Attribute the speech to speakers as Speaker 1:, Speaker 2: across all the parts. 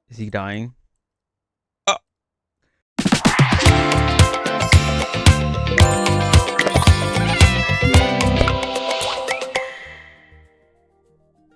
Speaker 1: Is he dying?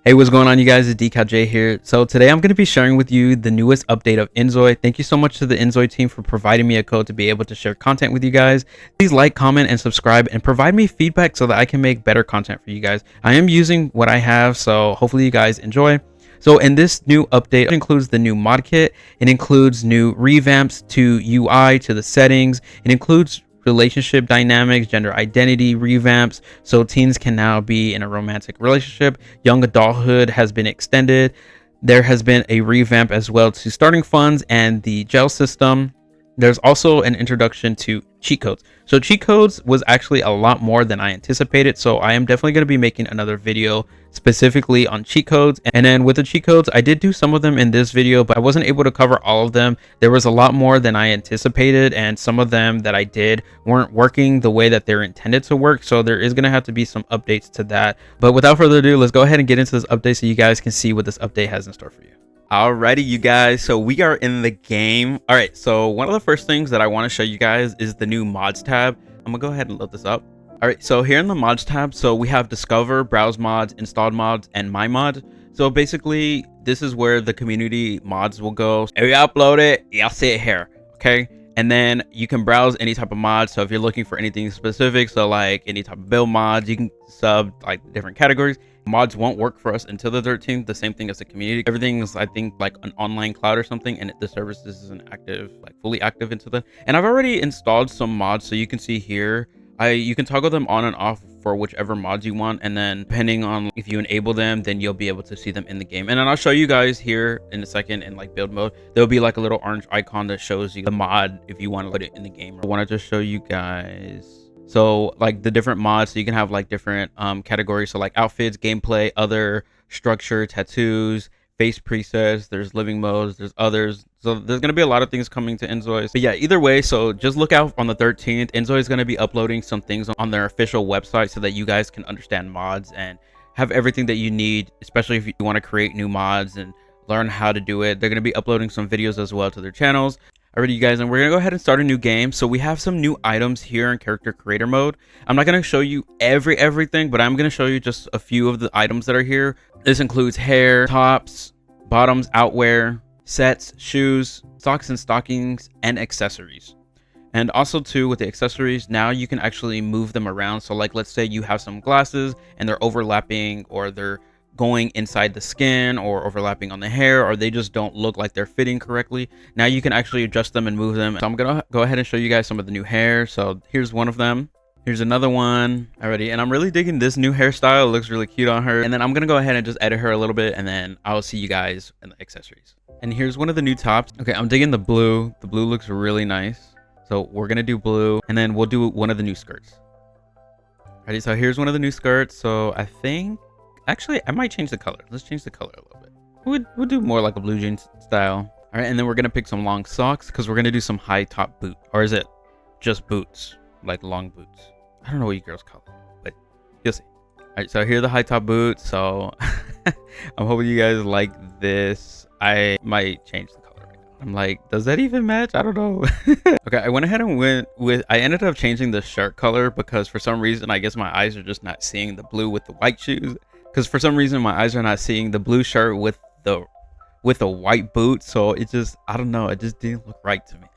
Speaker 1: Hey, what's going on, you guys? It's DKJ here. So today I'm going to be sharing with you the newest update of InZoi. Thank you so much to the InZoi team for providing me a code to be able to share content with you guys. Please like, comment, and subscribe, and provide me feedback so that I can make better content for you guys. I am using what I have, so hopefully you guys enjoy. So in this new update, it includes the new ModKit. It includes new revamps to UI, to the settings. It includes relationship dynamics, gender identity revamps, so teens can now be in a romantic relationship. Young adulthood has been extended. There has been a revamp as well to starting funds and the gel system. There's also an introduction to cheat codes. So cheat codes was actually a lot more than I anticipated, so I am definitely going to be making another video specifically on cheat codes. And then with the cheat codes, I did do some of them in this video, but I wasn't able to cover all of them. There was a lot more than I anticipated, and some of them that I did weren't working the way that they're intended to work, so there is going to have to be some updates to that. But without further ado, let's go ahead and get into this update so you guys can see what this update has in store for you. Alrighty, you guys, so we are in the game. All right, so one of the first things that I want to show you guys is the new mods tab. I'm gonna go ahead and load this up. All right, so here in the mods tab, so we have discover, browse mods, installed mods, and my mod. So basically this is where the community mods will go. If you upload it, y'all see it here, okay? And then you can browse any type of mod. So if you're looking for anything specific, so like any type of build mods, you can sub like different categories. Mods won't work for us until the 13th. The same thing as the community. Everything is, I think, like an online cloud or something, and the service isn't active, like fully active into the. And I've already installed some mods, so you can see here. You can toggle them on and off for whichever mods you want, and then depending on if you enable them, then you'll be able to see them in the game. And then I'll show you guys here in a second in like build mode. There'll be like a little orange icon that shows you the mod if you want to put it in the game. I wanted to show you guys, so like the different mods, so you can have like different categories, so like outfits, gameplay, other, structure, tattoos, face presets, there's living modes, there's others. So there's going to be a lot of things coming to InZoi. But yeah, either way, so just look out on the 13th. InZoi is going to be uploading some things on their official website so that you guys can understand mods and have everything that you need, especially if you want to create new mods and learn how to do it. They're going to be uploading some videos as well to their channels. Alrighty, you guys, and we're gonna go ahead and start a new game. So we have some new items here in character creator mode. I'm not gonna show you everything, but I'm gonna show you just a few of the items that are here. This includes hair, tops, bottoms, outwear, sets, shoes, socks and stockings, and accessories. And also too, with the accessories, now you can actually move them around. So like, let's say you have some glasses and they're overlapping, or they're going inside the skin, or overlapping on the hair, or they just don't look like they're fitting correctly. Now you can actually adjust them and move them. So I'm gonna go ahead and show you guys some of the new hair. So here's one of them. Here's another one already, and I'm really digging this new hairstyle. It looks really cute on her. And then I'm gonna go ahead and just edit her a little bit, and then I'll see you guys in the accessories. And here's one of the new tops. Okay, I'm digging the blue. The blue looks really nice, so we're gonna do blue, and then we'll do one of the new skirts. Alrighty, so here's one of the new skirts. So I think actually I might change the color. Let's change the color a little bit. We'll do more like a blue jeans style. All right, and then we're gonna pick some long socks because we're gonna do some high top boot. Or is it just boots, like long boots? I don't know what you girls call it, but you'll see. All right, so here are the high top boots. So I'm hoping you guys like this. I might change the color right now. I'm like, does that even match? I don't know. Okay, I went ahead and went with, I ended up changing the shirt color because for some reason, I guess my eyes are just not seeing the blue with the white shoes. Because for some reason my eyes are not seeing the blue shirt with the white boot. So it just, I don't know, it just didn't look right to me.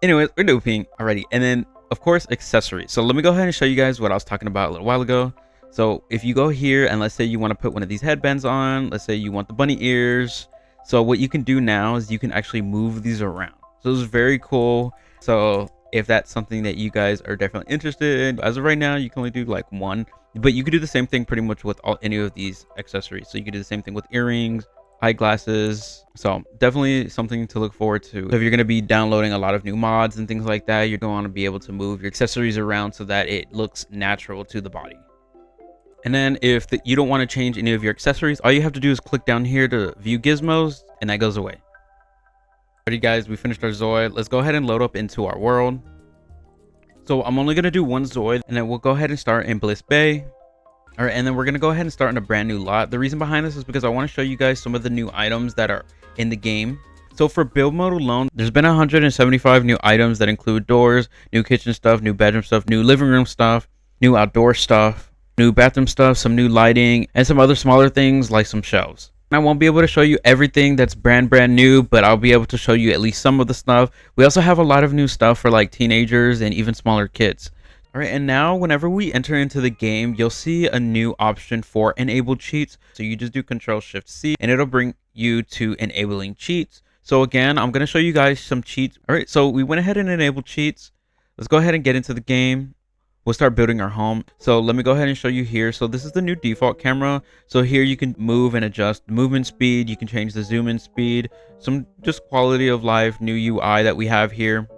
Speaker 1: Anyways, we're doing pink already. And then of course accessories. So let me go ahead and show you guys what I was talking about a little while ago. So if you go here and let's say you want to put one of these headbands on, let's say you want the bunny ears. So what you can do now is you can actually move these around. So it's very cool. So if that's something that you guys are definitely interested in, as of right now, you can only do like one, but you could do the same thing pretty much with any of these accessories. So you can do the same thing with earrings, eyeglasses. So definitely something to look forward to. So if you're going to be downloading a lot of new mods and things like that, you're going to be able to move your accessories around so that it looks natural to the body. And then if you don't want to change any of your accessories, all you have to do is click down here to view gizmos, and that goes away. Alrighty guys, we finished our Zoi. Let's go ahead and load up into our world. So I'm only going to do one Zoi, and then we'll go ahead and start in Bliss Bay. All right, and then we're going to go ahead and start in a brand new lot. The reason behind this is because I want to show you guys some of the new items that are in the game. So for build mode alone, there's been 175 new items that include doors, new kitchen stuff, new bedroom stuff, new living room stuff, new outdoor stuff, new bathroom stuff, some new lighting, and some other smaller things like some shelves. I won't be able to show you everything that's brand new, but I'll be able to show you at least some of the stuff. We also have a lot of new stuff for like teenagers and even smaller kids. All right, and now whenever we enter into the game, you'll see a new option for enable cheats. So you just do Control-Shift-C and it'll bring you to enabling cheats. So again, I'm going to show you guys some cheats. All right, so we went ahead and enabled cheats. Let's go ahead and get into the game. We'll start building our home. So let me go ahead and show you here. So this is the new default camera. So here you can move and adjust movement speed. You can change the zoom in speed, some just quality of life, new UI that we have here.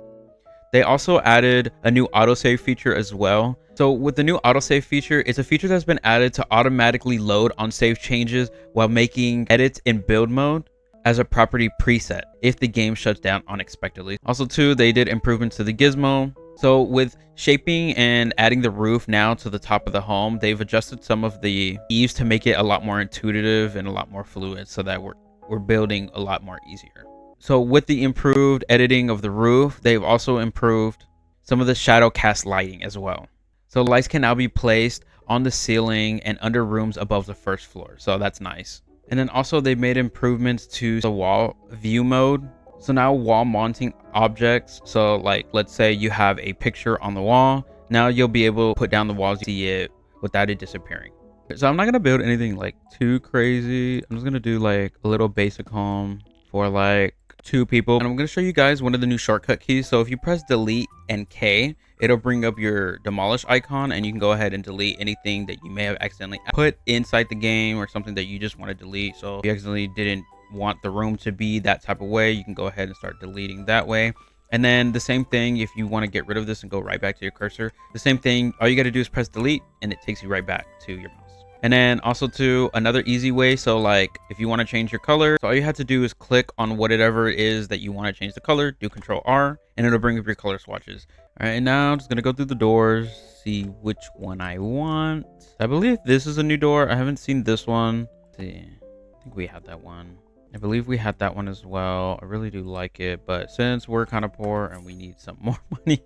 Speaker 1: They also added a new autosave feature as well. So with the new autosave feature, it's a feature that's been added to automatically load on save changes while making edits in build mode as a property preset if the game shuts down unexpectedly. Also too, they did improvements to the gizmo. So with shaping and adding the roof now to the top of the home, they've adjusted some of the eaves to make it a lot more intuitive and a lot more fluid so that we're building a lot more easier. So with the improved editing of the roof, they've also improved some of the shadow cast lighting as well. So lights can now be placed on the ceiling and under rooms above the first floor. So that's nice. And then also they made improvements to the wall view mode. So now wall mounting objects. So like, let's say you have a picture on the wall. Now you'll be able to put down the walls, see it without it disappearing. So I'm not going to build anything like too crazy. I'm just going to do like a little basic home for like 2 people. And I'm going to show you guys one of the new shortcut keys. So if you press delete and K, it'll bring up your demolish icon and you can go ahead and delete anything that you may have accidentally put inside the game or something that you just want to delete. So if you accidentally didn't want the room to be that type of way, you can go ahead and start deleting that way. And then the same thing, if you want to get rid of this and go right back to your cursor, the same thing, all you got to do is press delete and it takes you right back to your mouse. And then also to another easy way, so like if you want to change your color, so all you have to do is click on whatever it is that you want to change the color, do Control R, and it'll bring up your color swatches. All right, and now I'm just gonna go through the doors, see which one I want. I believe this is a new door. I haven't seen this one. Let's see, I think we had that one. I believe we had that one as well. I really do like it, but since we're kind of poor and we need some more money,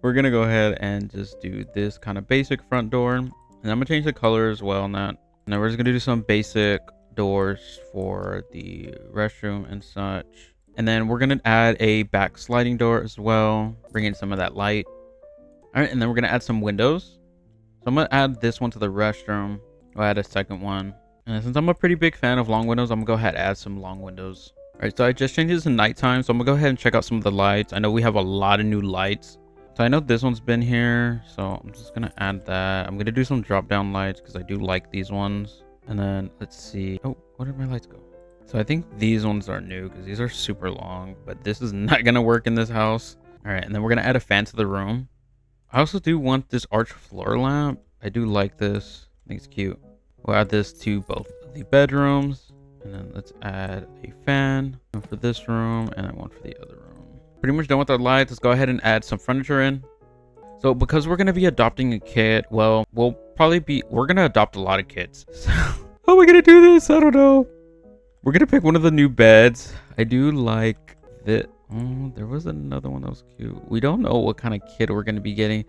Speaker 1: we're gonna go ahead and just do this kind of basic front door. And I'm gonna change the color as well. Now we're just gonna do some basic doors for the restroom and such. And then we're gonna add a back sliding door as well, bring in some of that light. All right, and then we're gonna add some windows. So I'm gonna add this one to the restroom. I'll add a second one. And since I'm a pretty big fan of long windows, I'm gonna go ahead and add some long windows. All right, so I just changed this to nighttime. So I'm gonna go ahead and check out some of the lights. I know we have a lot of new lights. So I know this one's been here, so I'm just gonna add that. I'm gonna do some drop down lights because I do like these ones. And then let's see. Oh, where did my lights go? So I think these ones are new because these are super long, but this is not gonna work in this house. All right, and then we're gonna add a fan to the room. I also do want this arch floor lamp. I do like this. I think it's cute. We'll add this to both of the bedrooms. And then let's add a fan, one for this room and then one for the other room. Pretty much done with our lights. Let's go ahead and add some furniture in. So because we're going to be adopting a kid, well, we're going to adopt a lot of kids. So how are we going to do this? I don't know. We're going to pick one of the new beds. I do like that. Oh, there was another one that was cute. We don't know what kind of kid we're going to be getting.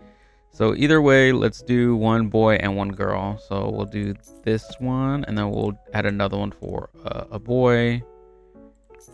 Speaker 1: So either way, let's do one boy and one girl. So we'll do this one and then we'll add another one for a boy.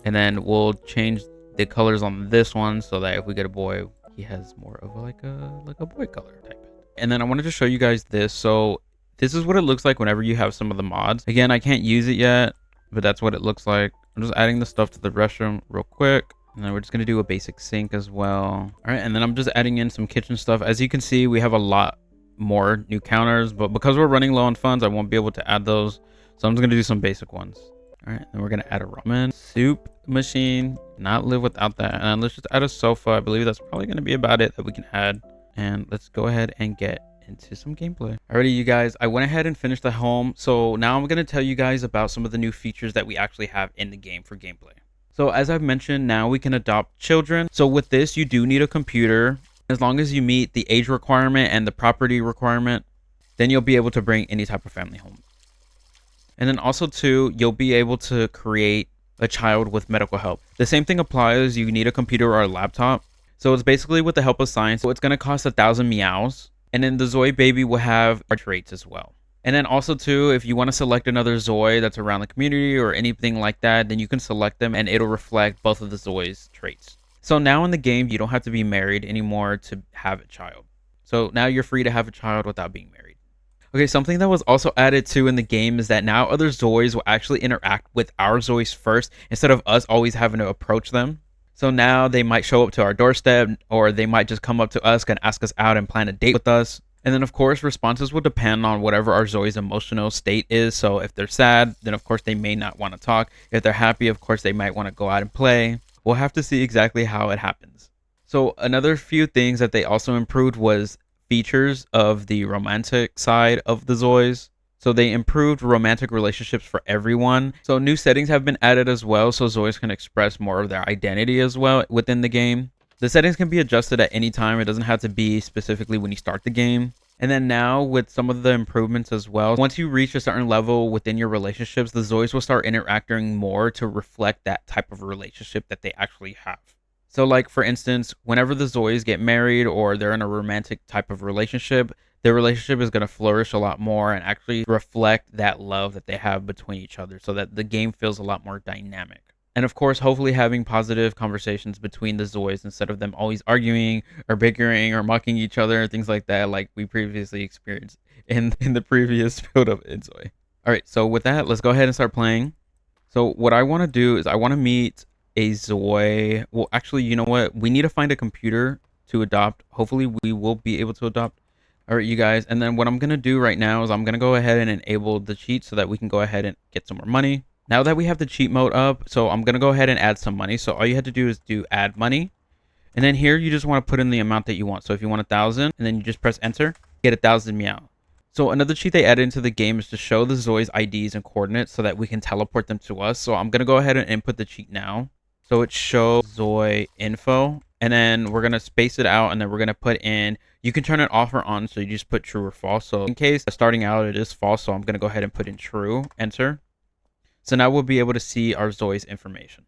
Speaker 1: And then we'll change the colors on this one so that if we get a boy, he has more of like a boy color type. And then I wanted to show you guys this. So this is what it looks like whenever you have some of the mods. Again, I can't use it yet, but that's what it looks like. I'm just adding the stuff to the restroom real quick. And then we're just going to do a basic sink as well. All right, and then I'm just adding in some kitchen stuff. As you can see, we have a lot more new counters, but because we're running low on funds, I won't be able to add those. So I'm just going to do some basic ones. All right, then we're going to add a ramen soup machine. Not live without that. And then let's just add a sofa. I believe that's probably going to be about it that we can add. And let's go ahead and get into some gameplay. Alrighty, you guys, I went ahead and finished the home. So now I'm going to tell you guys about some of the new features that we actually have in the game for gameplay. So as I've mentioned, now we can adopt children. So with this, you do need a computer. As long as you meet the age requirement and the property requirement, then you'll be able to bring any type of family home. And then also too, you'll be able to create a child with medical help. The same thing applies. You need a computer or a laptop. So it's basically with the help of science. So it's going to cost 1,000 meows. And then the Zoi baby will have our traits as well. And then also too, if you want to select another Zoi that's around the community or anything like that, then you can select them and it'll reflect both of the Zoi's traits. So now in the game, you don't have to be married anymore to have a child. So now you're free to have a child without being married. Okay, something that was also added to in the game is that now other Zois will actually interact with our Zois first instead of us always having to approach them. So now they might show up to our doorstep, or they might just come up to us and ask us out and plan a date with us. And then of course, responses will depend on whatever our Zoi's emotional state is. So if they're sad, then of course they may not want to talk. If they're happy, of course they might want to go out and play. We'll have to see exactly how it happens. So another few things that they also improved was features of the romantic side of the Zois. So they improved romantic relationships for everyone. So new settings have been added as well, so Zois can express more of their identity as well within the game. The settings can be adjusted at any time. It doesn't have to be specifically when you start the game. And then now with some of the improvements as well, once you reach a certain level within your relationships, the Zois will start interacting more to reflect that type of relationship that they actually have. So like for instance, whenever the Zois get married or they're in a romantic type of relationship, their relationship is going to flourish a lot more and actually reflect that love that they have between each other so that the game feels a lot more dynamic. And of course, hopefully having positive conversations between the Zois instead of them always arguing or bickering or mocking each other, things like that, like we previously experienced in the previous build of InZoi. All right, so with that, let's go ahead and start playing. So what I want to do is I want to meet a Zoi. Well, actually, you know what? We need to find a computer to adopt. Hopefully we will be able to adopt. All right, you guys. And then what I'm going to do right now is I'm going to go ahead and enable the cheat so that we can go ahead and get some more money. Now that we have the cheat mode up, so I'm going to go ahead and add some money. So all you have to do is do add money. And then here you just want to put in the amount that you want. So if you want 1,000 and then you just press enter, get 1,000 meow. So another cheat they added into the game is to show the Zoi's IDs and coordinates so that we can teleport them to us. So I'm going to go ahead and input the cheat now. So it shows Zoi info, and then we're going to space it out, and then we're going to put in, you can turn it off or on, so you just put true or false. So in case starting out it is false, so I'm going to go ahead and put in true, enter. So now we'll be able to see our Zoi's information.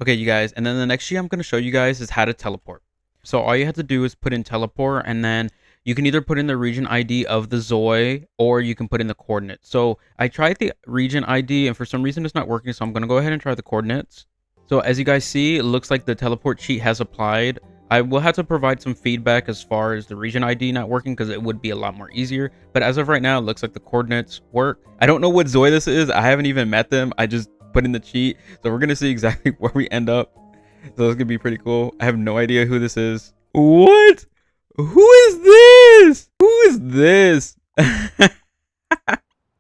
Speaker 1: Okay, you guys, and then the next sheet I'm going to show you guys is how to teleport. So all you have to do is put in teleport, and then you can either put in the region ID of the Zoi, or you can put in the coordinates. So I tried the region ID, and for some reason it's not working, so I'm going to go ahead and try the coordinates. So as you guys see, it looks like the teleport cheat has applied. I will have to provide some feedback as far as the region ID not working because it would be a lot more easier. But as of right now, it looks like the coordinates work. I don't know what Zoi this is. I haven't even met them. I just put in the cheat. So we're going to see exactly where we end up. So it's going to be pretty cool. I have no idea who this is. What? Who is this? Who is this?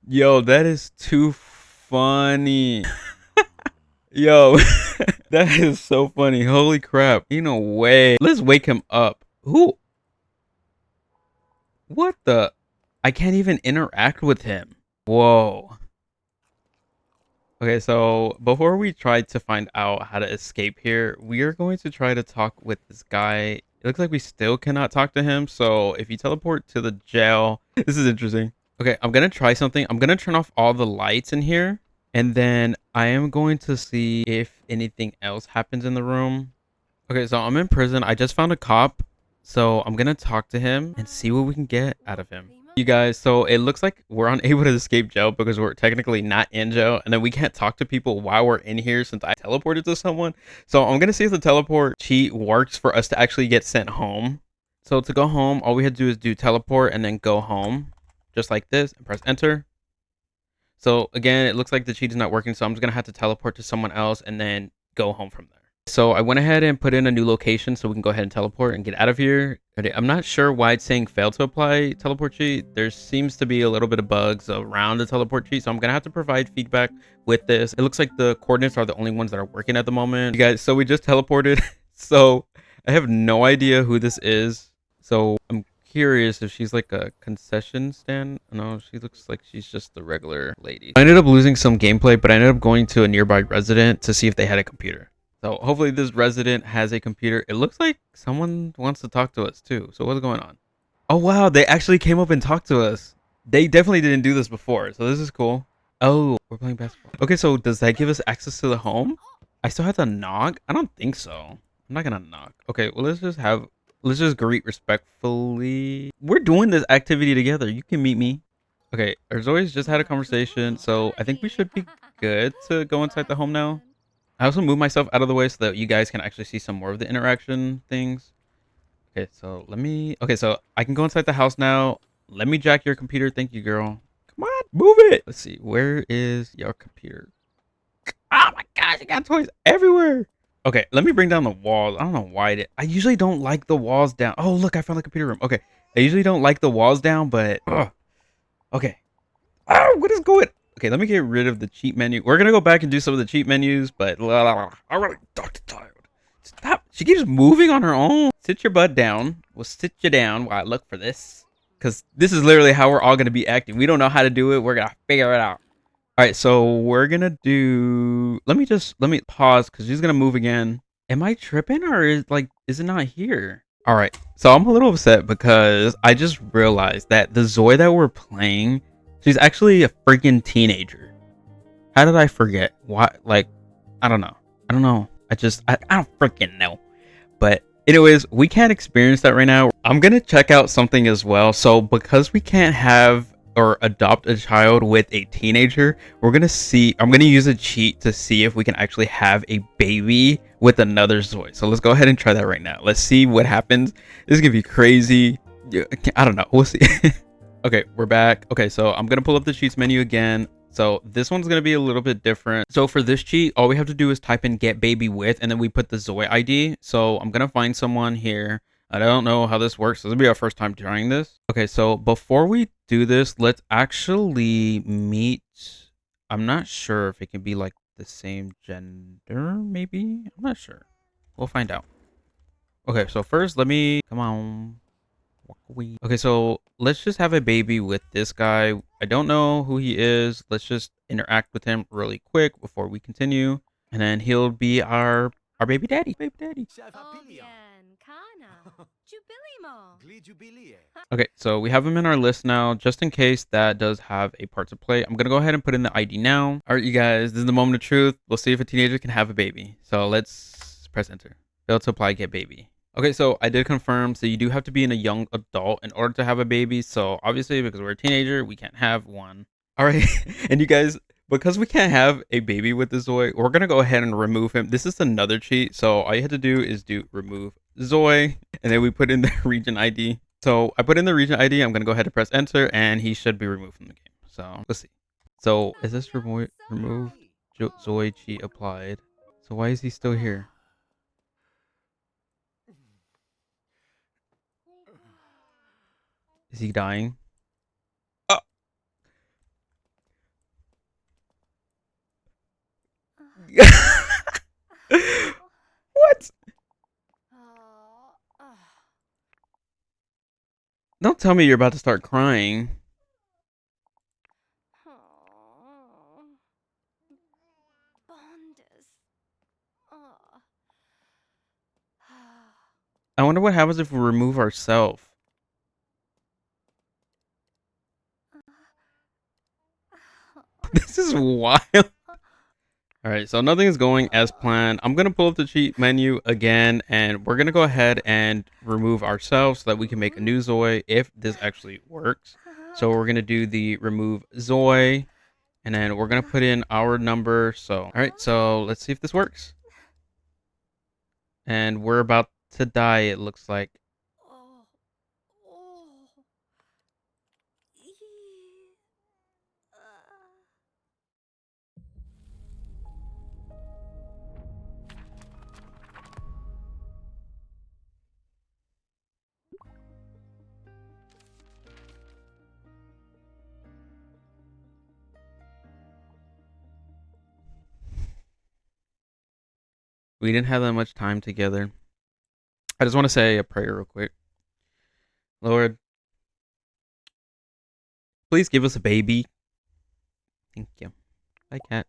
Speaker 1: Yo, that is too funny. Yo, that is so funny. Holy crap. Ain't no way. Let's wake him up. Who? What the? I can't even interact with him. Whoa. Okay, so before we try to find out how to escape here, we are going to try to talk with this guy. It looks like we still cannot talk to him. So if you teleport to the jail, this is interesting. Okay, I'm going to try something. I'm going to turn off all the lights in here. And then I am going to see if anything else happens in the room. Okay, so I'm in prison. I just found a cop. So I'm going to talk to him and see what we can get out of him. You guys, so it looks like we're unable to escape jail because we're technically not in jail. And then we can't talk to people while we're in here since I teleported to someone. So I'm going to see if the teleport cheat works for us to actually get sent home. So to go home, all we have to do is do teleport and then go home. Just like this and press enter. So again, it looks like the cheat is not working, so I'm just going to have to teleport to someone else and then go home from there. So I went ahead and put in a new location so we can go ahead and teleport and get out of here. I'm not sure why it's saying fail to apply teleport cheat. There seems to be a little bit of bugs around the teleport cheat, so I'm going to have to provide feedback with this. It looks like the coordinates are the only ones that are working at the moment. You guys, so we just teleported. So I have no idea who this is. So I'm curious if she's like a concession stand. No, she looks like she's just the regular lady. I ended up losing some gameplay, but I ended up going to a nearby resident to see if they had a computer. So hopefully this resident has a computer. It looks like someone wants to talk to us too. So what's going on? Oh wow, they actually came up and talked to us. They definitely didn't do this before, so this is cool. Oh, we're playing basketball. Okay, so does that give us access to the home? I still have to knock? I don't think so. I'm not gonna knock. Okay, well let's just greet respectfully. We're doing this activity together. You can meet me. Okay, our Zoe's just had a conversation, so I think we should be good to go inside the home now. I also moved myself out of the way so that you guys can actually see some more of the interaction things. Okay, so okay, so I can go inside the house now. Let me jack your computer. Thank you, girl. Come on, move it. Let's see. Where is your computer? Oh my gosh, you got toys everywhere. Okay, let me bring down the walls. I don't know why I usually don't like the walls down. Oh, look, I found the computer room. Okay, I usually don't like the walls down, but okay. Oh, what is going? Okay, let me get rid of the cheat menu. We're gonna go back and do some of the cheat menus, but I already talked to child. Stop. She keeps moving on her own. Sit your butt down. We'll sit you down while I look for this, because this is literally how we're all gonna be acting. We don't know how to do it. We're gonna figure it out. All right, so we're gonna do. Let me pause because she's gonna move again. Am I tripping or is it not here? All right, so I'm a little upset because I just realized that the Zoe that we're playing, she's actually a freaking teenager. How did I forget? Why? Like, I don't know. I don't know. I don't freaking know. But anyways, we can't experience that right now. I'm gonna check out something as well. So because we can't have or adopt a child with a teenager, I'm gonna use a cheat to see if we can actually have a baby with another Zoe. So let's go ahead and try that right now. Let's see what happens. This is gonna be crazy. I don't know, we'll see. Okay, we're back. Okay, so I'm gonna pull up the cheats menu again. So this one's gonna be a little bit different. So for this cheat, all we have to do is type in get baby with, and then we put the Zoe ID. So I'm gonna find someone here. I don't know how this works. This will be our first time trying this. Okay, so before we do this, let's actually meet. I'm not sure if it can be like the same gender, maybe. I'm not sure. We'll find out. Okay, so first let me come on. Walk away. Okay, so let's just have a baby with this guy. I don't know who he is. Let's just interact with him really quick before we continue, and then he'll be our baby daddy. Baby daddy. Okay, so we have him in our list now, just in case that does have a part to play. I'm gonna go ahead and put in the ID now. All right, you guys, this is the moment of truth. We'll see if a teenager can have a baby. So let's press enter. Fail to apply get baby. Okay, so I did confirm. So you do have to be in a young adult in order to have a baby. So obviously, because we're a teenager, we can't have one. All right, and you guys, because we can't have a baby with the Zoe, we're gonna go ahead and remove him. This is another cheat. So all you have to do is do remove Zoe, and then we put in the region ID. So I put in the region ID. I'm gonna go ahead and press enter, and he should be removed from the game. So let's see. So is this remove Zoe cheat applied? So why is he still here? Is he dying? Oh. What? Don't tell me you're about to start crying. I wonder what happens if we remove ourselves. This is wild. All right, so nothing is going as planned. I'm gonna pull up the cheat menu again, and we're gonna go ahead and remove ourselves so that we can make a new Zoe if this actually works. So we're gonna do the remove Zoe, and then we're gonna put in our number. So all right, so let's see if this works. And we're about to die, it looks like. We didn't have that much time together. I just want to say a prayer real quick. Lord, please give us a baby. Thank you. Bye, cat.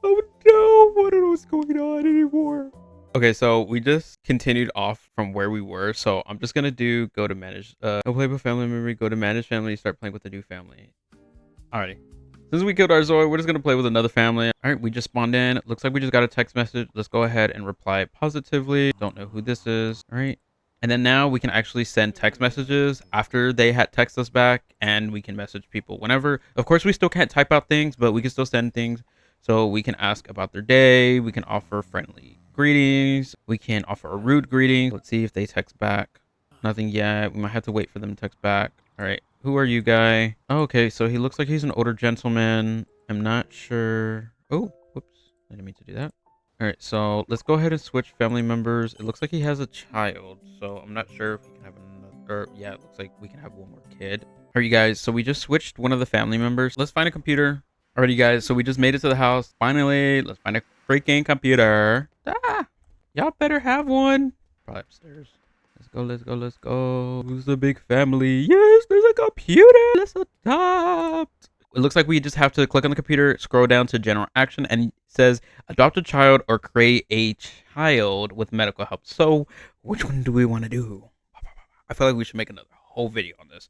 Speaker 1: Oh no, I don't know what's going on anymore. Okay, so we just continued off from where we were. So I'm just gonna do go to manage no play with family memory, go to manage family, start playing with the new family. Alrighty. Since we killed our Zoi, we're just gonna play with another family. All right, we just spawned in. Looks like we just got a text message. Let's go ahead and reply positively. Don't know who this is. All right. And then now we can actually send text messages after they had text us back, and we can message people whenever. Of course, we still can't type out things, but we can still send things. So we can ask about their day. We can offer friendly greetings. We can offer a rude greeting. Let's see if they text back. Nothing yet. We might have to wait for them to text back. All right. Who are you, guy? Oh, okay, so he looks like he's an older gentleman. I'm not sure. Oh, whoops. I didn't mean to do that. All right, so let's go ahead and switch family members. It looks like he has a child, so I'm not sure if we can have another. Yeah, it looks like we can have one more kid. All right, you guys, so we just switched one of the family members. Let's find a computer. All right, you guys, so we just made it to the house. Finally, let's find a freaking computer. Ah, y'all better have one. Probably upstairs. Let's go, let's go, let's go. Who's the big family? Yes, there's a computer. Let's adopt. It looks like we just have to click on the computer, scroll down to general action, and it says adopt a child or create a child with medical help. So which one do we want to do? I feel like we should make another whole video on this.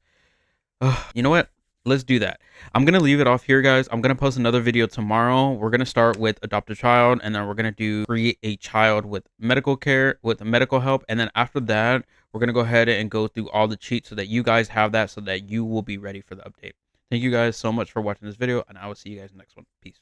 Speaker 1: You know what? Let's do that. I'm going to leave it off here, guys. I'm going to post another video tomorrow. We're going to start with adopt a child, and then we're going to do create a child with medical care, with medical help. And then after that, we're going to go ahead and go through all the cheats so that you guys have that, so that you will be ready for the update. Thank you guys so much for watching this video, and I will see you guys in the next one. Peace.